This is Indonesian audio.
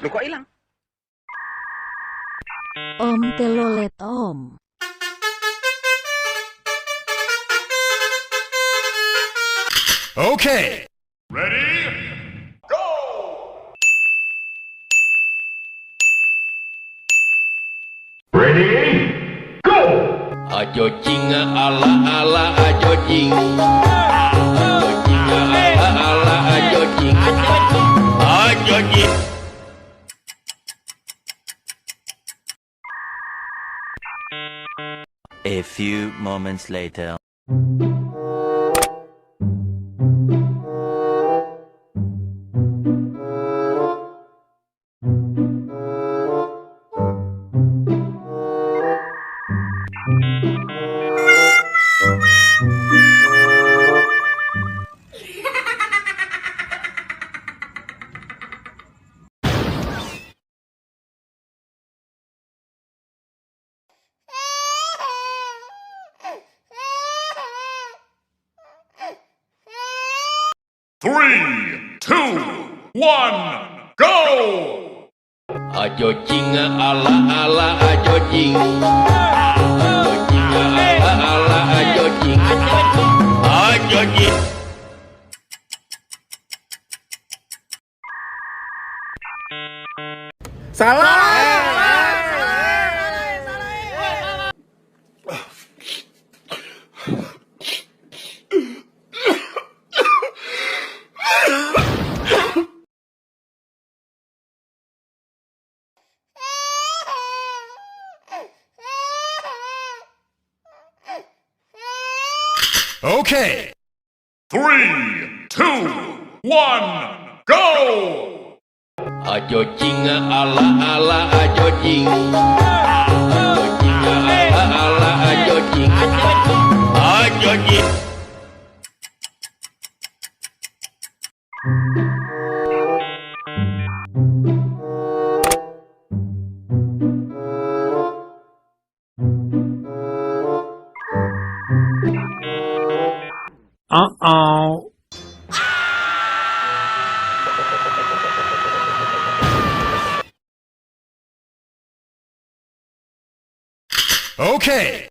Lu kok hilang? Om Telolet Om. Okay. Ready? Go! Ready? Go! Ayo cing ala ala ayo cing. Ayo cing ala ala ayo cing. Ayo cing. A few moments later. Three, two, one, go! Ayo cing ala ala ayo cing. Ayo cing ala ala ayo cing. Ayo cing. Okay. Three, two, one, go! Ayo cing ala ala ayo cing. Ayo cing ala ala ayo cing. Ayo cing. Okay.